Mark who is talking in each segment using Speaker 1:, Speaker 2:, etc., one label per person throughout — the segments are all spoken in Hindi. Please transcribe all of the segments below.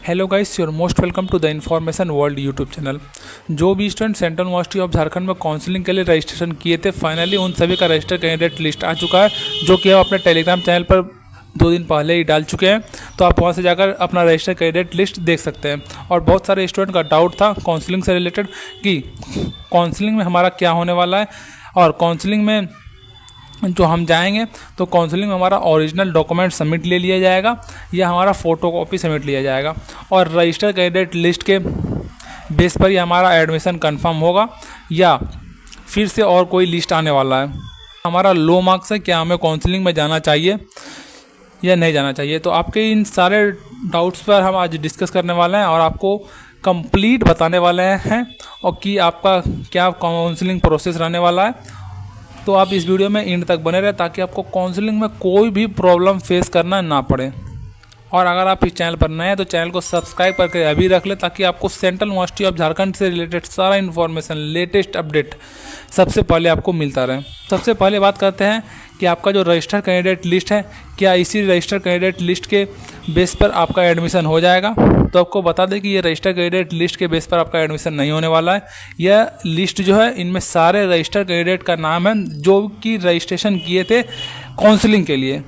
Speaker 1: Hello guys, your most welcome to the information world YouTube channel. जो भी student central university of Jharkhand में काउंसलिंग के लिए रजिस्ट्रेशन किए थे, फाइनली उन सभी का रजिस्टर कैंडिडेट लिस्ट आ चुका है, जो कि हम अपने टेलीग्राम चैनल पर 2 दिन पहले ही डाल चुके हैं। तो आप वहां से जाकर अपना रजिस्टर कैंडिडेट लिस्ट देख सकते हैं। और बहुत सारे स्टूडेंट का डाउट था काउंसलिंग से रिलेटेड कि काउंसलिंग में हमारा क्या होने वाला है, और काउंसलिंग में जो हम जाएंगे तो काउंसलिंग में हमारा ओरिजिनल डॉक्यूमेंट सबमिट ले लिया जाएगा या हमारा फ़ोटोकॉपी सबमिट लिया जाएगा, और रजिस्टर कैंडिडेट लिस्ट के बेस पर ही हमारा एडमिशन कंफर्म होगा या फिर से और कोई लिस्ट आने वाला है। हमारा लो मार्क्स है, क्या हमें काउंसलिंग में जाना चाहिए या नहीं जाना चाहिए। तो आपके इन सारे डाउट्स पर हम आज डिस्कस करने वाले हैं और आपको कंप्लीट बताने वाले हैं और कि आपका क्या काउंसलिंग प्रोसेस रहने वाला है। तो आप इस वीडियो में एंड तक बने रहे ताकि आपको काउंसलिंग में कोई भी प्रॉब्लम फेस करना ना पड़े। और अगर आप इस चैनल पर नए हैं तो चैनल को सब्सक्राइब करके अभी रख ले, ताकि आपको सेंट्रल यूनिवर्सिटी ऑफ झारखंड से रिलेटेड सारा इन्फॉर्मेशन, लेटेस्ट अपडेट सबसे पहले आपको मिलता रहे। सबसे पहले बात करते हैं कि आपका जो रजिस्टर कैंडिडेट लिस्ट है, क्या इसी रजिस्टर कैंडिडेट लिस्ट के बेस पर आपका एडमिशन हो जाएगा। तो आपको बता दें कि ये रजिस्टर कैंडिडेट लिस्ट के बेस पर आपका एडमिशन नहीं होने वाला है। यह लिस्ट जो है, इनमें सारे रजिस्टर कैंडिडेट का नाम है जो कि रजिस्ट्रेशन किए थे काउंसलिंग के लिए,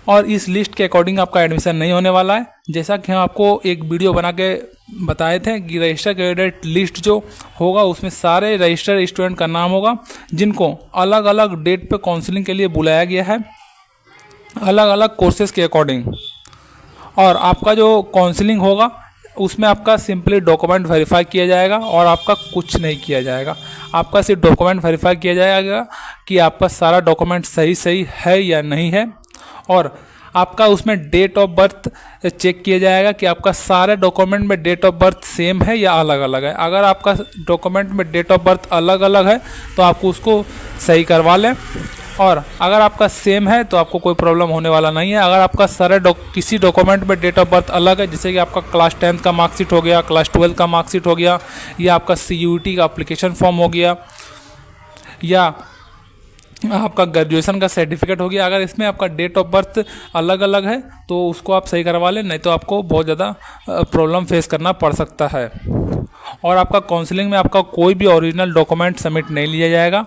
Speaker 1: और इस लिस्ट के अकॉर्डिंग आपका एडमिशन नहीं होने वाला है। जैसा कि हम आपको एक वीडियो बना के बताए थे कि रजिस्टर कैंडिडेट लिस्ट जो होगा उसमें सारे रजिस्टर स्टूडेंट का नाम होगा जिनको अलग अलग डेट पे काउंसलिंग के लिए बुलाया गया है, अलग अलग कोर्सेज के अकॉर्डिंग। और आपका जो काउंसलिंग होगा उसमें आपका सिंपली डॉक्यूमेंट वेरीफाई किया जाएगा और आपका कुछ नहीं किया जाएगा। आपका सिर्फ डॉक्यूमेंट वेरीफाई किया जाएगा कि आपका सारा डॉक्यूमेंट सही है या नहीं है, और आपका उसमें डेट ऑफ बर्थ चेक किया जाएगा कि आपका सारे डॉक्यूमेंट में डेट ऑफ बर्थ सेम है या अलग अलग है। अगर आपका डॉक्यूमेंट में डेट ऑफ बर्थ अलग अलग है तो आपको उसको सही करवा लें, और अगर आपका सेम है तो आपको कोई प्रॉब्लम होने वाला नहीं है। अगर आपका सारे किसी डॉक्यूमेंट में डेट ऑफ बर्थ अलग है, जैसे कि आपका क्लास 10th का मार्कशीट हो गया, क्लास 12 का मार्कशीट हो गया, या आपका CUET का अप्लीकेशन फॉर्म हो गया, या आपका ग्रेजुएशन का सर्टिफिकेट हो गया, अगर इसमें आपका डेट ऑफ बर्थ अलग अलग है तो उसको आप सही करवा लें, नहीं तो आपको बहुत ज़्यादा प्रॉब्लम फेस करना पड़ सकता है। और आपका काउंसलिंग में आपका कोई भी ओरिजिनल डॉक्यूमेंट सबमिट नहीं लिया जाएगा।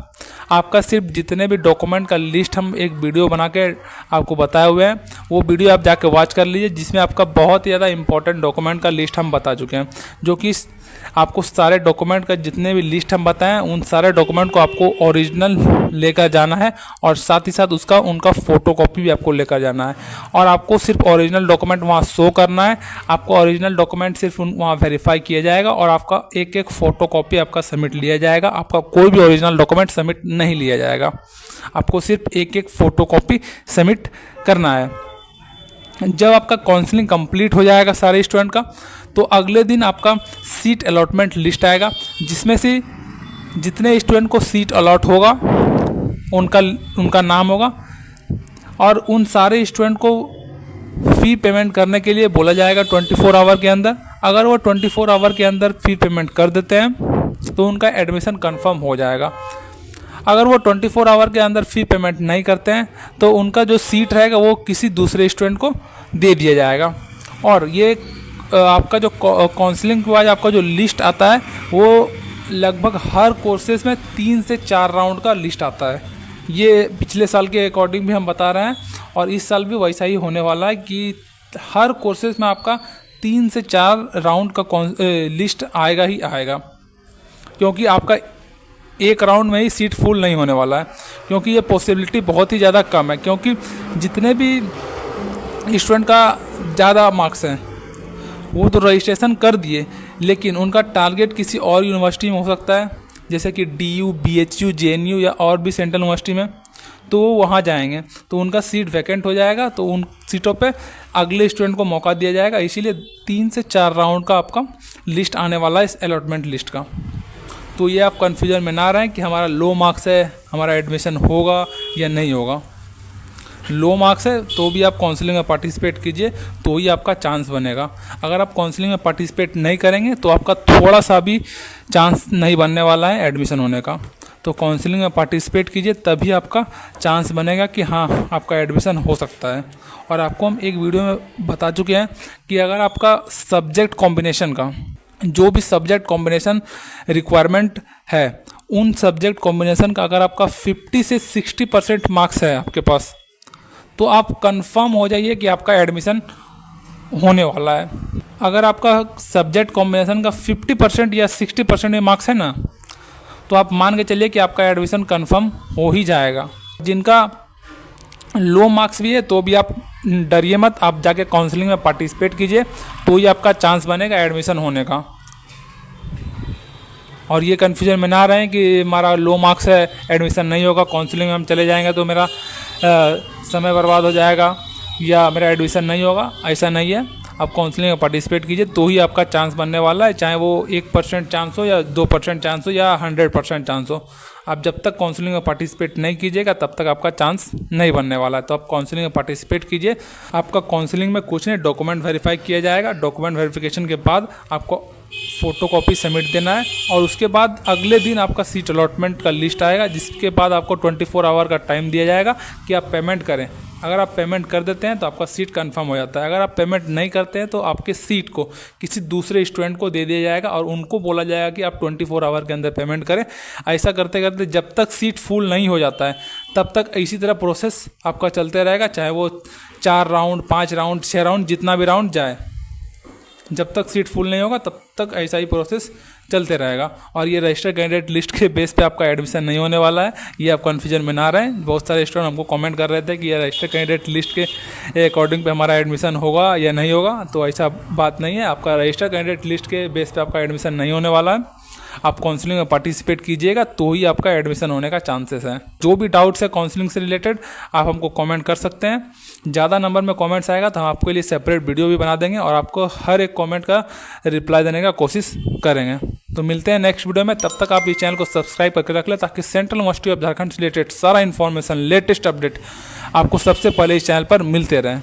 Speaker 1: आपका सिर्फ जितने भी डॉक्यूमेंट का लिस्ट हम एक वीडियो बना के आपको बताए हुए हैं, वो वीडियो आप जाके वॉच कर लीजिए, जिसमें आपका बहुत ही ज़्यादा इंपॉर्टेंट डॉक्यूमेंट का लिस्ट हम बता चुके हैं, जो कि आपको सारे डॉक्यूमेंट का जितने भी लिस्ट हम बताएं उन सारे डॉक्यूमेंट को आपको ओरिजिनल लेकर जाना है, और साथ ही साथ उनका फ़ोटोकॉपी भी आपको लेकर जाना है। और आपको सिर्फ ओरिजिनल डॉक्यूमेंट वहाँ शो करना है, आपको ओरिजिनल डॉक्यूमेंट सिर्फ वहाँ वेरीफाई किया जाएगा और आपका एक एक फ़ोटोकॉपी आपका सबमिट लिया जाएगा। आपका कोई भी ओरिजिनल डॉक्यूमेंट सबमिट नहीं लिया जाएगा, आपको सिर्फ एक एक फ़ोटोकॉपी सबमिट करना है। जब आपका काउंसलिंग कंप्लीट हो जाएगा सारे स्टूडेंट का, तो अगले दिन आपका सीट अलॉटमेंट लिस्ट आएगा, जिसमें से जितने स्टूडेंट को सीट अलॉट होगा उनका नाम होगा, और उन सारे स्टूडेंट को फ़ी पेमेंट करने के लिए बोला जाएगा 24 आवर के अंदर। अगर वो 24 आवर के अंदर फ़ी पेमेंट कर देते हैं तो उनका एडमिशन कंफर्म हो जाएगा। अगर वो 24 आवर के अंदर फ़ी पेमेंट नहीं करते हैं तो उनका जो सीट रहेगा वो किसी दूसरे स्टूडेंट को दे दिया जाएगा। और ये आपका जो काउंसलिंग के बाद आपका जो लिस्ट आता है वो लगभग हर कोर्सेज में 3 से 4 राउंड का लिस्ट आता है। ये पिछले साल के अकॉर्डिंग भी हम बता रहे हैं, और इस साल भी वैसा ही होने वाला है कि हर कोर्सेज में आपका 3 से 4 राउंड का लिस्ट आएगा ही आएगा, क्योंकि आपका एक राउंड में ही सीट फुल नहीं होने वाला है, क्योंकि ये पॉसिबिलिटी बहुत ही ज़्यादा कम है। क्योंकि जितने भी स्टूडेंट का ज़्यादा मार्क्स हैं वो तो रजिस्ट्रेशन कर दिए, लेकिन उनका टारगेट किसी और यूनिवर्सिटी में हो सकता है, जैसे कि DU, BHU, JNU या और भी सेंट्रल यूनिवर्सिटी में, तो वो वहाँ जाएंगे तो उनका सीट वैकेंट हो जाएगा, तो उन सीटों पे अगले स्टूडेंट को मौका दिया जाएगा। इसीलिए 3 से 4 राउंड का आपका लिस्ट आने वाला है इस अलॉटमेंट लिस्ट का। तो ये आप कन्फ्यूजन में ना रहें कि हमारा लो मार्क्स है, हमारा एडमिशन होगा या नहीं होगा। लो मार्क्स है तो भी आप काउंसलिंग में पार्टिसिपेट कीजिए, तो ही आपका चांस बनेगा। अगर आप काउंसलिंग में पार्टिसिपेट नहीं करेंगे तो आपका थोड़ा सा भी चांस नहीं बनने वाला है एडमिशन होने का। तो तो काउंसलिंग में पार्टिसिपेट कीजिए, तभी आपका चांस बनेगा कि हाँ आपका एडमिशन हो सकता है। और आपको हम एक वीडियो में बता चुके हैं कि अगर आपका सब्जेक्ट कॉम्बिनेशन का जो भी सब्जेक्ट कॉम्बिनेशन रिक्वायरमेंट है, उन सब्जेक्ट कॉम्बिनेशन का अगर आपका 50 से 60% मार्क्स है आपके पास, तो आप कंफर्म हो जाइए कि आपका एडमिशन होने वाला है। अगर आपका सब्जेक्ट कॉम्बिनेशन का 50% या 60% में मार्क्स है ना, तो आप मान के चलिए कि आपका एडमिशन कंफर्म हो ही जाएगा। जिनका लो मार्क्स भी है तो भी आप डरिए मत, आप जाके काउंसलिंग में पार्टिसिपेट कीजिए, तो ही आपका चांस बनेगा एडमिशन होने का। और ये कन्फ्यूजन में ना रहें कि हमारा लो मार्क्स है, एडमिशन नहीं होगा, काउंसलिंग में हम चले जाएंगे तो मेरा समय बर्बाद हो जाएगा या मेरा एडमिशन नहीं होगा। ऐसा नहीं है, आप काउंसलिंग में पार्टिसिपेट कीजिए तो ही आपका चांस बनने वाला है, चाहे वो 1% चांस हो या 2% चांस हो या 100% चांस हो। आप जब तक काउंसलिंग में पार्टिसिपेट नहीं कीजिएगा तब तक आपका चांस नहीं बनने वाला है। तो आप काउंसलिंग में पार्टिसिपेट कीजिए। आपका काउंसलिंग में कुछ नहीं, डॉक्यूमेंट वेरीफाई किया जाएगा। डॉक्यूमेंट वेरिफिकेशन के बाद आपको फ़ोटोकॉपी सबमिट देना है और उसके बाद अगले दिन आपका सीट अलॉटमेंट का लिस्ट आएगा, जिसके बाद आपको 24 आवर का टाइम दिया जाएगा कि आप पेमेंट करें। अगर आप पेमेंट कर देते हैं तो आपका सीट कंफर्म हो जाता है। अगर आप पेमेंट नहीं करते हैं तो आपके सीट को किसी दूसरे स्टूडेंट को दे दिया जाएगा और उनको बोला जाएगा कि आप 24 आवर के अंदर पेमेंट करें। ऐसा करते करते जब तक सीट फुल नहीं हो जाता है तब तक इसी तरह प्रोसेस आपका चलते रहेगा, चाहे वो 4 राउंड, 5 राउंड, 6 राउंड, जितना भी राउंड जाए, जब तक सीट फुल नहीं होगा तब तक ऐसा ही प्रोसेस चलते रहेगा। और ये रजिस्टर्ड कैंडिडेट लिस्ट के बेस पे आपका एडमिशन नहीं होने वाला है, ये आप कन्फ्यूजन में ना रहें। बहुत सारे स्टूडेंट हमको कमेंट कर रहे थे कि ये रजिस्टर्ड कैंडिडेट लिस्ट के अकॉर्डिंग पे हमारा एडमिशन होगा या नहीं होगा, तो ऐसा बात नहीं है। आपका रजिस्टर्ड कैंडिडेट लिस्ट के बेस पे आपका एडमिशन नहीं होने वाला है। आप काउंसलिंग में पार्टिसिपेट कीजिएगा तो ही आपका एडमिशन होने का चांसेस है। जो भी डाउट्स है काउंसलिंग से रिलेटेड आप हमको कमेंट कर सकते हैं। ज़्यादा नंबर में कमेंट्स आएगा तो हम आपके लिए सेपरेट वीडियो भी बना देंगे और आपको हर एक कमेंट का रिप्लाई देने का कोशिश करेंगे। तो मिलते हैं नेक्स्ट वीडियो में, तब तक आप इस चैनल को सब्सक्राइब करके रख लें ताकि सेंट्रल यूनिवर्सिटी ऑफ झारखंड से रिलेटेड सारा इन्फॉर्मेशन, लेटेस्ट अपडेट आपको सबसे पहले इस चैनल पर मिलते रहें।